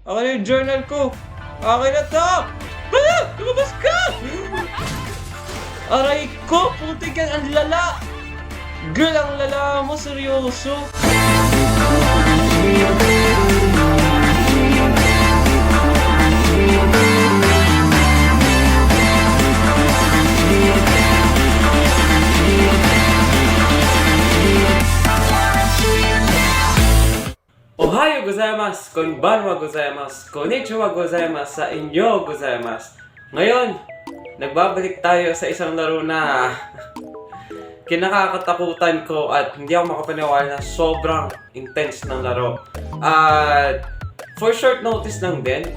Akin na yung journal ko! Akin na to! Ah! Lumabas ka! Aray ko! Putik yan! Ang lala! Girl, ang lala mo! Seryoso! Ohayo gozaimasu, konbanwa gozaimasu, konnichiwa gozaimasu, sa inyo gozaimasu. Ngayon, nagbabalik tayo sa isang laro na kinakatakutan ko at hindi ako makapaniwala na sobrang intense ng laro. At for short notice lang din,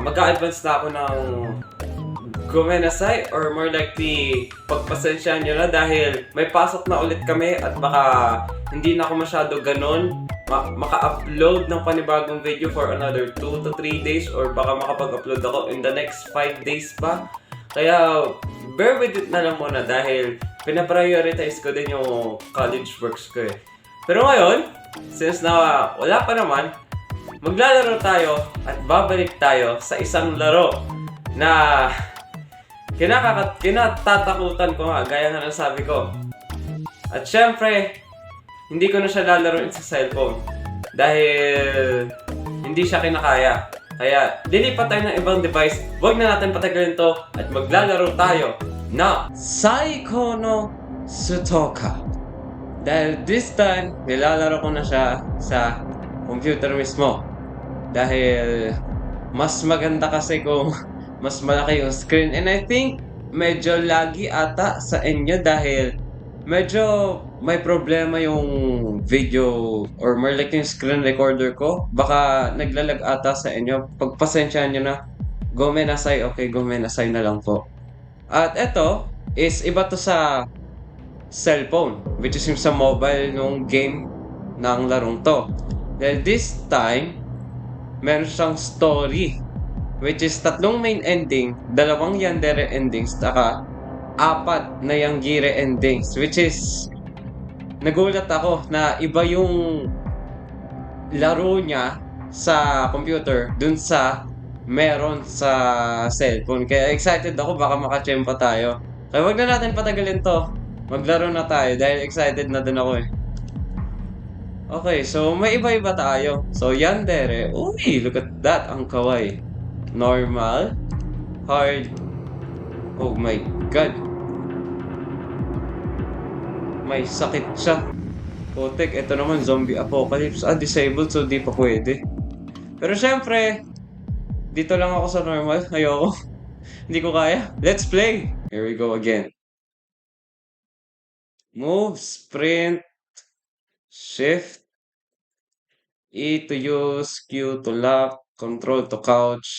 mag-a-advance na ako ng Gomenasai or more likely pagpasensyahan nyo na dahil may pasok na ulit kami at baka hindi na ako masyado ganun maka-upload ng panibagong video for another 2 to 3 days or baka makapag-upload ako in the next 5 days pa. Kaya bear with it na lang muna dahil pinaprioritize ko din yung college works ko eh. Pero ngayon, since na wala pa naman, maglalaro tayo at babalik tayo sa isang laro na kinatatakutan ko nga, gaya nga ng sabi ko. At syempre, hindi ko na siya lalaroin sa cellphone dahil hindi siya kinakaya. Kaya, lilipat tayo ng ibang device. Huwag na natin patagalin to at maglalaro tayo na Saiko no Sutoka. Dahil this time, nilalaro ko na siya sa computer mismo. Dahil mas maganda kasi kung mas malaki yung screen. And I think medyo laggy ata sa inyo dahil medyo may problema yung video or more like yung screen recorder ko. Baka naglalag ata sa inyo. Pagpasensyahan nyo na. Gomenasai, okay, gomenasai na lang po. At eto is iba to sa cellphone, which is yung sa mobile nung game ng larong to. Dahil this time, meron siyang story, which is 3 main ending, 2 yandere endings, saka 4 na Yanggire endings, which is nagulat ako na iba yung laro niya sa computer dun sa meron sa cellphone. Kaya excited ako, baka makachempa tayo. Kaya wag na natin patagalin to. Maglaro na tayo dahil excited na din ako eh. Okay, so may iba-iba tayo. So yandere, uy, look at that, ang kawaii. Normal, hard, oh my god. May sakit siya. Putik, ito naman zombie apocalypse. Disabled, so di pa pwede. Pero syempre, dito lang ako sa normal. Ayoko. Hindi ko kaya. Let's play! Here we go again. Move, sprint, shift, E to use, Q to lock, control to couch.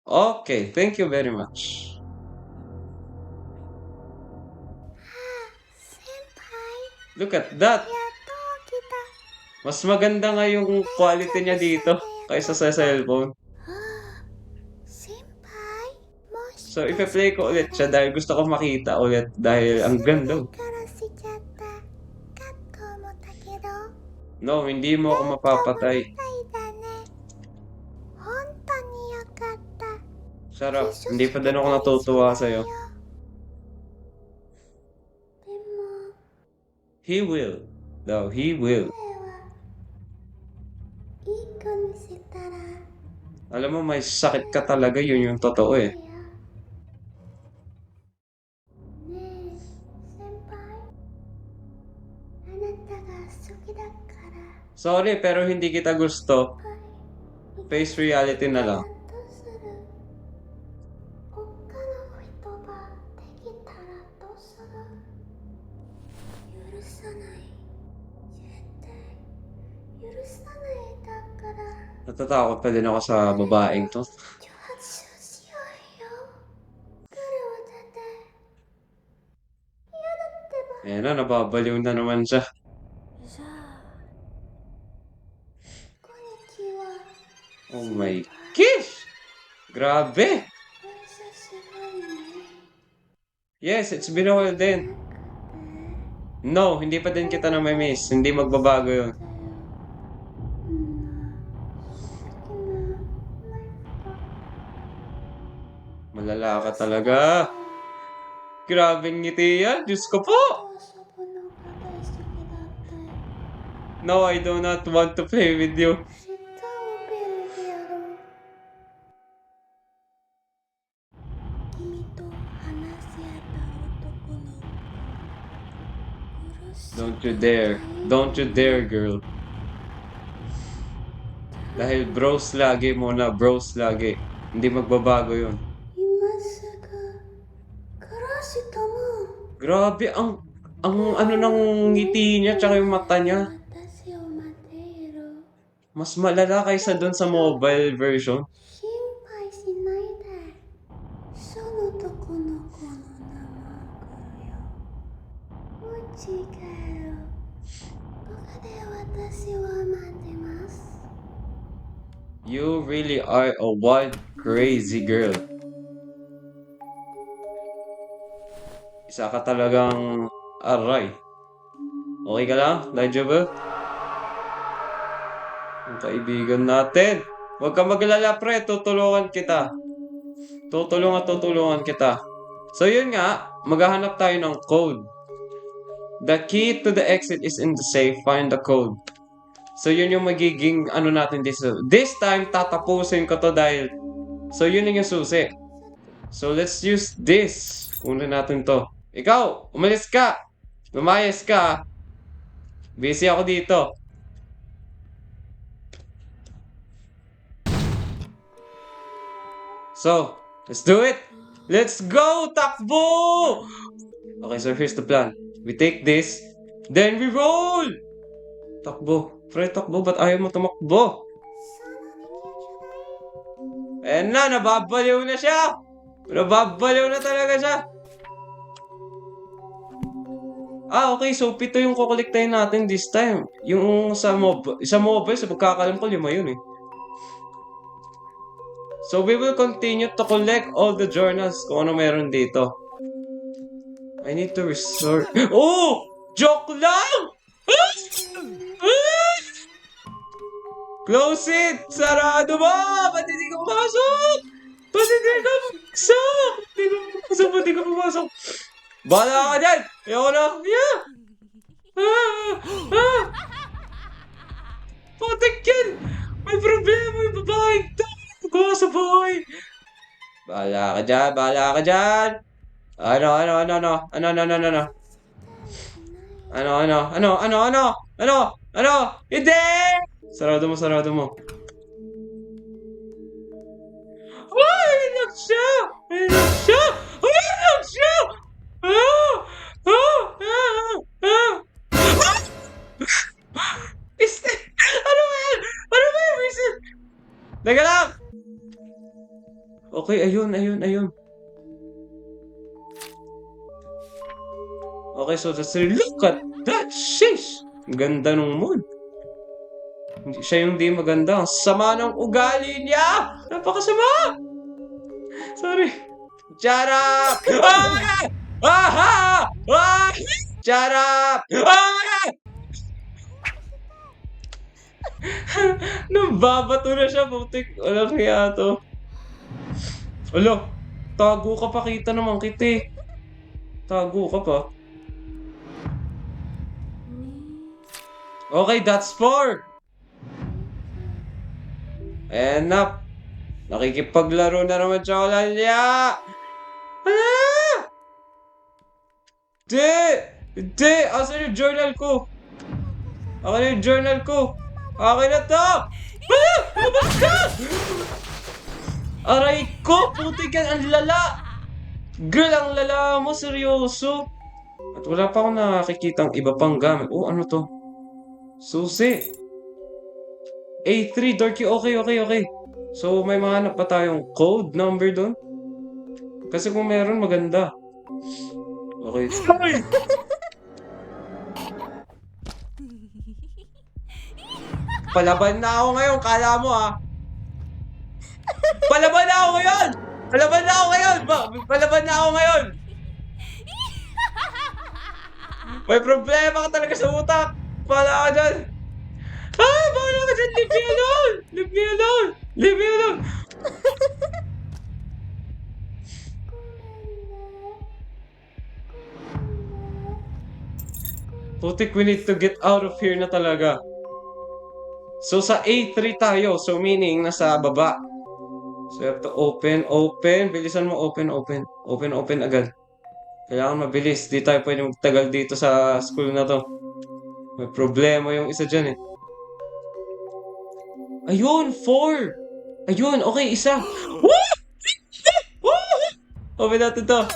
Okay, thank you very much. Look at that! Mas maganda nga yung quality niya dito kaysa sa cellphone. So, ipe-play ko ulit siya dahil gusto ko makita ulit dahil ang ganda. No, hindi mo ako mapapatay. Sarap, hindi pa din ako natutuwa sa'yo. He will. No, he will. Alam mo, may sakit ka talaga, yun yung totoo eh. Sorry, pero hindi kita gusto. Face reality na lang. Natatakot pa din ako sa babaeng to. Ayan na, nababaliw na naman siya. Oh my gosh! Grabe! Yes, it's been a while din. No, hindi pa din kita na may miss. Hindi magbabago yun. Malala ka talaga. Grabing ngiti yan. Diyos ko po. 遊ぶのが大好きだって。 No, I do not want to play with you. 舌をピルでやろう。君と話し合った男の子。殺し Don't you dare. Don't you dare, girl. Dahil bros lagi muna, bros lagi. Hindi magbabago yun. 今すぐ殺したもん。 Grabe, ang ano ng ngiti niya tsaka yung mata niya. 私を待っている。 Mas malala kaysa dun sa mobile version. 心配しないで。その男の子の名前来るよ。うち帰る。ここで私は待ってます。 You really are a wild, crazy girl. Isa ka talagang aray. Okay ka lang? Daijoubu? Ang kaibigan natin. Huwag ka maglala, pre. Tutulungan kita. Tutulungan kita. So yun nga, maghahanap tayo ng code. The key to the exit is in the safe. Find the code. So yun yung magiging ano natin dito. This time, tatapusin ko to dahil so yun yung susi. So let's use this. Kunin natin to. Ikaw, umalis ka. Lumayas ka. Busy ako dito. So, let's do it. Let's go, takbo! Okay, so here's the plan. We take this, then we roll! Takbo. Pre, takbo. Ba't ayaw mo tumakbo? Ayan na, nababaliw na siya! Nababaliw na talaga siya! Ah, okay. So, 7 yung kukolektahin natin this time. Yung sa mobile, sa pagkakalam ko, 5 yun eh. So, we will continue to collect all the journals kung ano meron dito. I need to resort... Oh! Joke lang! Close it! Sarado mo! Ba't hindi ka pumasok? Ba't hindi ka pumasok? Ba't hindi ka pumasok? Bahala ka dyan! Ayoko na! Yeah! Putik yan! May problema yung babae ito! Gawa sa buhay! Bahala ka dyan! Bahala ka dyan! Ano? Hindi! Sarado mo. Ay! Inak siya! Ano ba yan? Ano ba yung reason? Teka lang! Okay, ayun. Okay, so that's it. Look at that! Sheesh! Ang ganda nung moon. Siya yung di maganda. Ang sama ng ugali niya! Napakasama! Sorry. Shut up! Shut up! Nababato na siya, putik. Wala kaya to. Alo, tago ka pa, kita naman kita eh. Tago ka pa. Okay, that's 4. And up. Nakikipaglaro na naman siya, Olalia. Hindi! Asan yung journal ko? Akin yung journal ko. Akin na to! Lumabas ka! Aray ko! Putik yan! Ang lala! Girl, ang lala mo! Seryoso! At wala pa akong nakikitang iba pang gamit. Oh, ano to? Susi! A3, Dorky. Okay. So, may mahanap pa tayong code number doon? Kasi kung meron, maganda. Okay. Palaban na ako ngayon, kala mo ah. Palaban na ako ngayon! May problema ka talaga sa utak. Bahala ka dyan. Bahala ka dyan. Leave me alone. Putik, we need to get out of here na talaga. So, sa A3 tayo. So, meaning, nasa baba. So, you have to open. Bilisan mo, open. Open agad. Kailangan mabilis. Di tayo pwede magtagal dito sa school na to. May problema yung isa dyan eh. Ayun, 4! Ayun, okay, isa. Woo! Open natin to.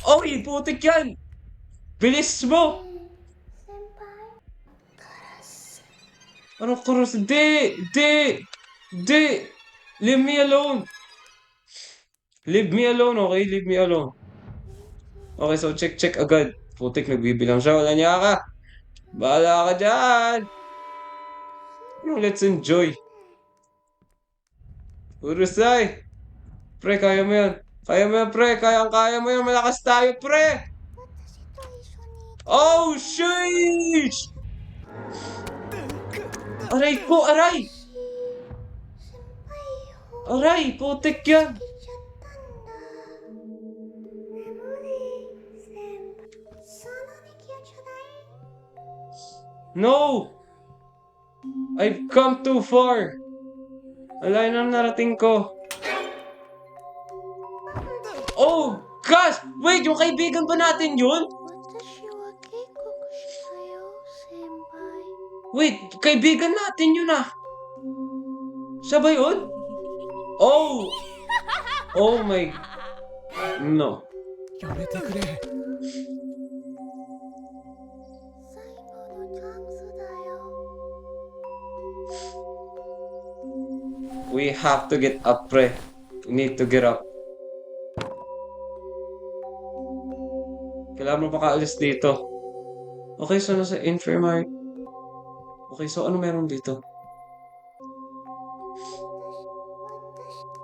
Oy, putik yan! Bilis mo! Senpai, karas. Anong cross? Di! Leave me alone! Leave me alone, okay? Leave me alone. Okay, so check agad. Putik, nagbibilang siya. Wala niya ka. Bahala ka dyan! Let's enjoy. Urusay! Pre, kaya mo yan. Kaya mo yan, pre. Kaya mo yan. Malakas tayo, pre! 私と一緒に Oh, sheesh! Aray ko, aray! 先輩を Aray, putik yan! 来ちゃったんだ。眠れ、先輩。そんなに気をちょうだい。 No! I've come too far! Alay na narating ko. Oh, gosh! Wait, yung kaibigan ba natin yun? 私は警告したよ、先輩。 Wait, kaibigan natin yun ah. Siya ba yun? Oh! Oh my... No. やめてくれ。最後のチャンスだよ。 We have to get up, pre. We need to get up. Kailangan mo pakaalis dito. Okay, so nasa infirmary. Okay, so ano meron dito?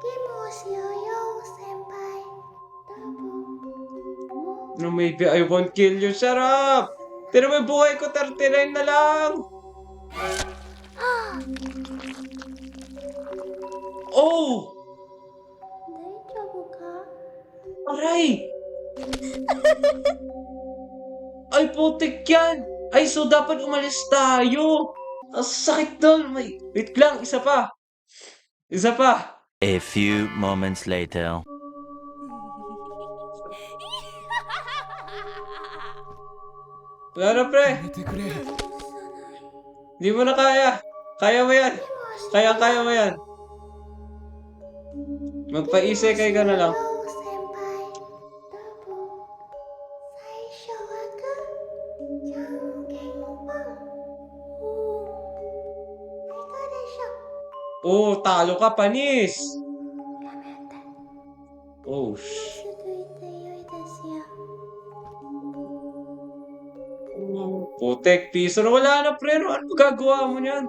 ゲームをしようよ、先輩。多分、もう No, maybe I won't kill you. Shut up! Tira mo yung buhay ko, 39 na lang! Oh! 大丈夫か？ Aray! Ay, putik yan! Ay, so dapat umalis tayo! Ang sakit doon! Wait lang, isa pa! Isa pa! A few moments later. Wala na, pre! やめてくれ。 Di mo na kaya! Kaya mo yan! Kaya mo yan! Magpaisay kayo ka na lang. 先輩。多分、最初はグー、じゃんけんぽん。おー、いかがでしょう？ Oh, talo ka, panis! やめて。 Oh, すぐいてよいですよ。 putek, piso na wala na, pre. Ano magagawa mo niyan?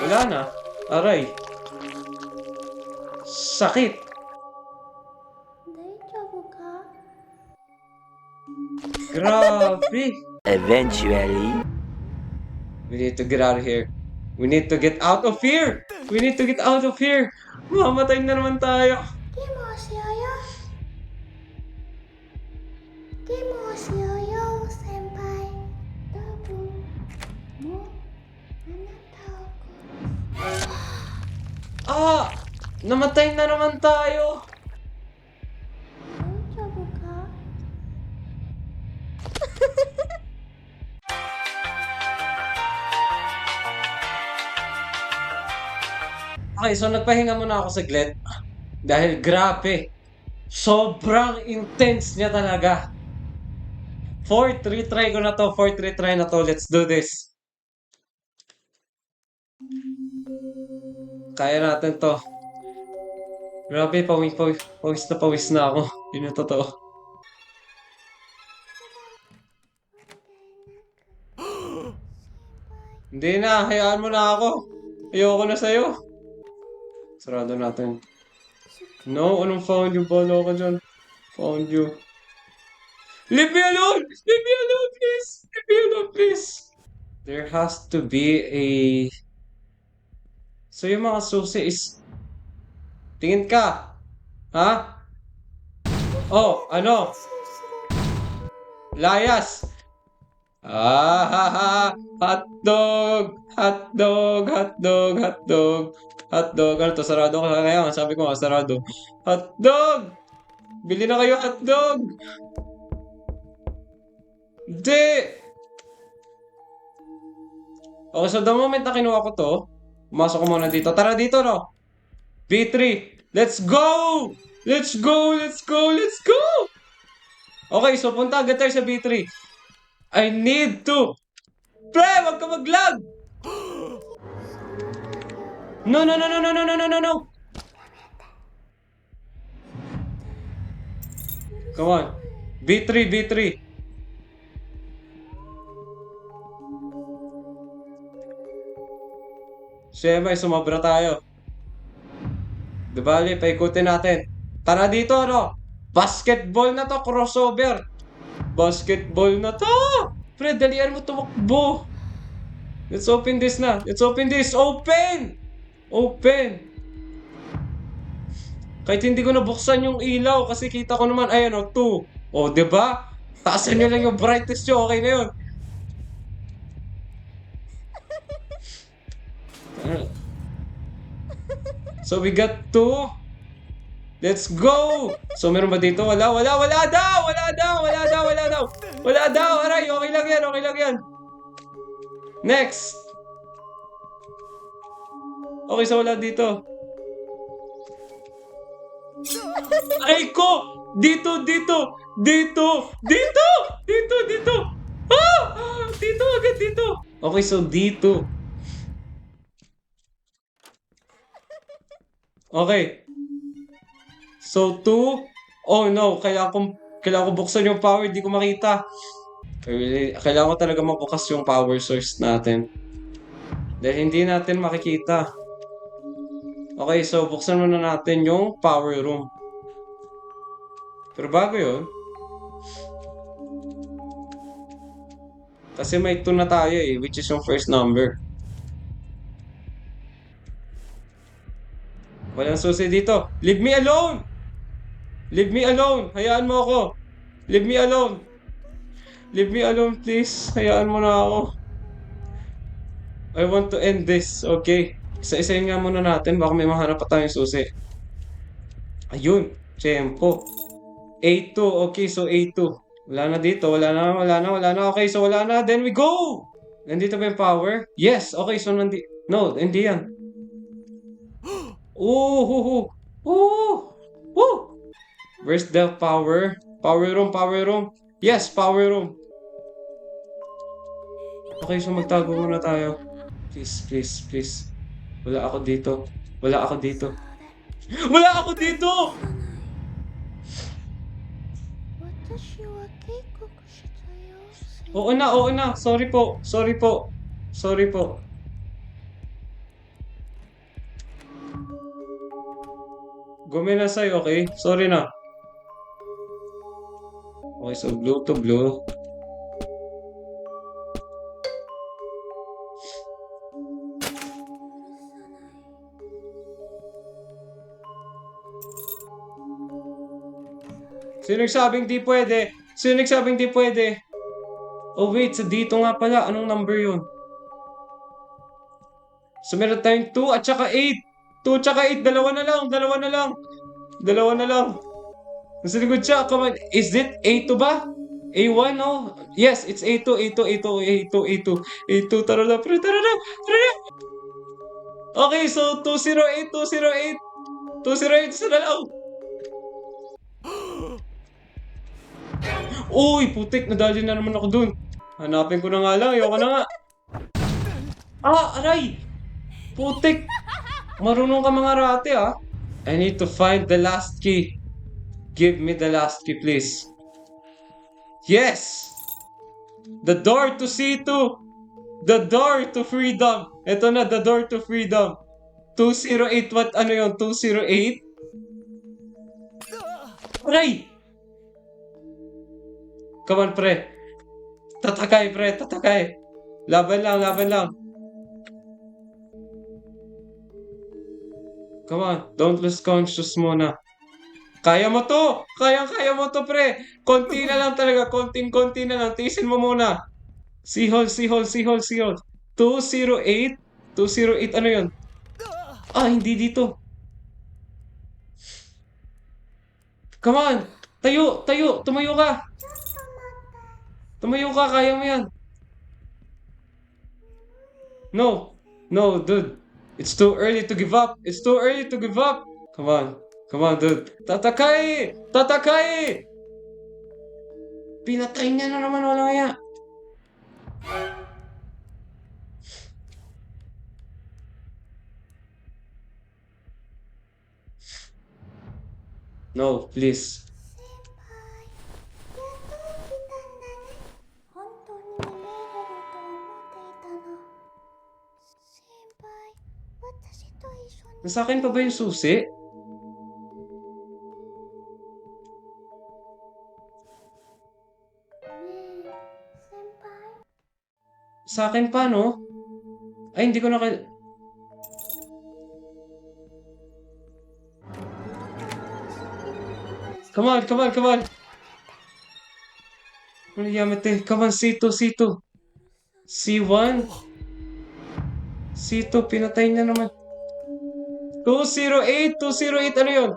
Wala na. Aray. Sakit. 大丈夫か？ Grabe. Eventually. We need to get out of here. We need to get out of here. We need to get out of here. Mamatay na naman tayo. ゲームをしようよ。ゲームをしようよ、先輩。多分、もう、あなたを殺す。 Ah! Namatay na naman tayo. 大丈夫か？ Okay, so nagpahinga muna ako saglit. Dahil grabe. Sobrang intense niya talaga. 4th retry ko na to. 4th retry na to. Let's do this. Kaya natin to. Grabe, pawis na ako. Yun yung totoo. Hindi na, hayaan mo na ako. Ayoko na sa'yo. Sarado natin. No, anong found you? Bala ka dyan. Found you. Leave me alone! Leave me alone, please! Leave me alone, please! There has to be a... So yung mga susi is... Tingin ka! Ha? Oh, ano? Layas! Ah, ha, ha. Hotdog! Hotdog! Hotdog! Hotdog! Hotdog! Ano to? Sarado ka kaya? Sabi ko nga, sarado. Hotdog! Bili na kayo hotdog! Hindi! Okay, so the moment na kinuha ko to, pumasok ko muna dito. Tara dito, no? B3! Let's go! Let's go! Let's go! Let's go! Okay, so punta agad tayo sa B3. I need to... Pre, wag ka mag-lag! No, no, no, no, no, no, no, no, no, no! Come on. B3, B3. Siyempre, sumabra tayo. Di bali, paikutin natin. Tara dito, ano? Basketball na to, crossover. Basketball na to! Pre, dalian mo tumakbo. Let's open this na. Let's open this. Open! Open! Kahit hindi ko nabuksan yung ilaw kasi kita ko naman, ayan o, 2. O, diba? Taasan nyo lang yung brightness nyo, okay na yun. So, we got 2. Let's go! So, meron ba dito? Wala, wala, wala daw! Wala daw! Wala daw! Wala daw! Wala daw! Aray, okay lang yan, okay lang yan. Next! Okay, so wala dito. Ay ko! Dito, dito! Dito! Dito! Dito, dito! Ah! Dito, agad dito! Okay, so dito. Okay. So, 2. Oh no, kailangan ko buksan yung power, di ko makita. Kailangan ko talaga mabukas yung power source natin. Dahil hindi natin makikita. Okay, so buksan muna natin yung power room. Pero bago yun, kasi may 2 na tayo eh, which is yung first number. Walang susi dito. Leave me alone! Leave me alone! Hayaan mo ako! Leave me alone! Leave me alone, please. Hayaan mo na ako. I want to end this, okay? Isa-isayin nga muna natin, baka may mahanap pa tayong susi. Ayun, tempo. A2, okay, so A2. Wala na dito, wala na. Okay, so wala na, then we go! Nandito ba yung power? Yes, okay, so no, hindi yan. Ooh, ooh. Where's the power? Power room. Yes, power room. Okay, so magtago muna tayo. Please, please, please. Wala ako dito. Wala ako dito. Wala ako dito! 私は警告したよ。Oo na. Sorry po. Guminasay, okay? Sorry na. Okay, so blue to blue. Sino nagsabing di pwede? Oh wait, sa dito nga pala. Anong number yun? So meron tayong 2 at saka 8. 2 at saka 8. Dalawa na lang. Nasa likod siya. Come on. Is it A2 ba? A1, no? Yes, it's A2. Tara na, pre. Tara na. Okay, so 208. 208, isa na lang. Uy, putik. Nadali na naman ako dun. Hanapin ko na nga lang. Ayoko na nga. Ah, aray! Putik! Marunong ka mga rate, ah. I need to find the last key. Give me the last key, please. Yes! The door to C2! The door to freedom! Ito na, the door to freedom. 208, what? Ano yun? 208? Aray! Come on, pre. Tatakay. Laban lang. Come on, don't lose conscious muna. Kaya mo to, pre. Konti na lang talaga, konting-konti na lang. Tiisin mo muna. Sihol, sihol, sihol, sihol. 208? 208, ano yun? Ah, hindi dito. Come on! Tayo! Tayo! Tumayo ka! Tumayo ka! Kaya mo yan! No! No, dude! It's too early to give up! It's too early to give up! Come on! Come on, dude! Tatakai! Tatakai! Pinatay niya na naman, wala kaya! No, please. 本当に見れると思っていたの。先輩、私と一緒に。 Nasa akin pa ba yung susi? ねえ、先輩。 Sa akin pa, no? Ay, hindi ko na kay... Come on, come on, come on! Ano yamete? Come on, C2, C2. C1? C2, pinatay niya naman. 208! 208, ano yun?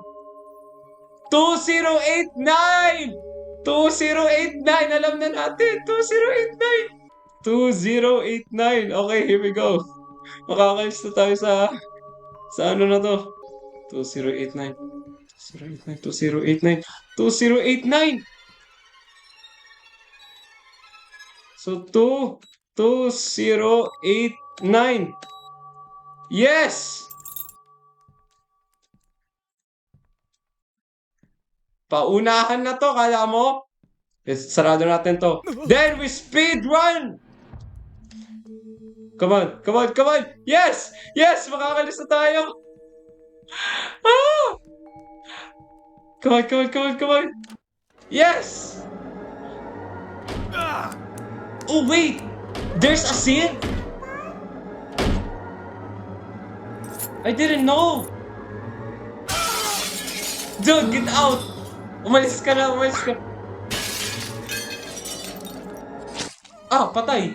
2089! 2089! Alam na natin! 2089! 2089! Okay, here we go. Makakalis na tayo sa ano na to. 2089. 2089. 2089! So, 2089. Yes! Paunahan na to, kala mo? Sarado natin to. Then we speed run! Come on, come on, come on! Yes! Yes! Makakalis na tayo! Ah! Come on, come on, come on, come on! Yes! Oh, wait! There's a scene? I didn't know! Dude, get out! Umalis ka na, umalis ka. Ah, patay!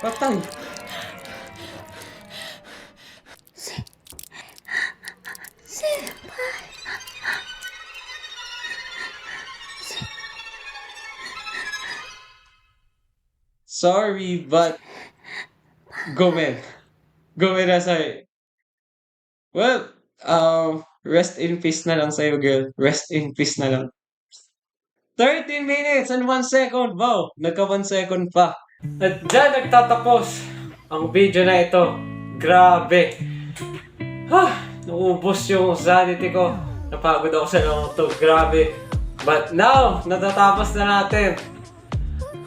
Patay! Sorry, but Gomen Asai. Well, rest in peace na lang sa'yo, girl. Rest in peace na lang. 13 minutes and 1 second. Wow, nagka 1 second pa. At dyan nagtatapos ang video na ito. Grabe. Naubos yung sanity ko. Napagod ako sa lang ito. Grabe. But now, natatapos na natin.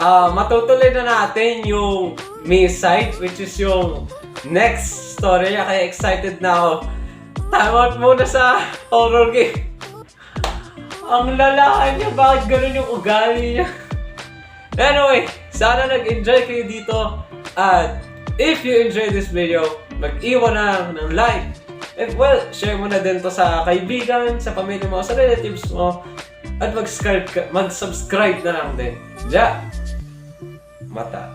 Matutuloy na natin yung me side, which is yung next story niya. Kaya excited na ako. Time out muna sa horror game. Ang lalahan niya, bakit ganun yung ugali niya? Anyway, sana nag-enjoy kayo dito. At if you enjoyed this video, mag-iwan na ng like. And well, share mo na din to sa kaibigan, sa pamilya mo, sa relatives mo. At mag-subscribe na lang din. Mata.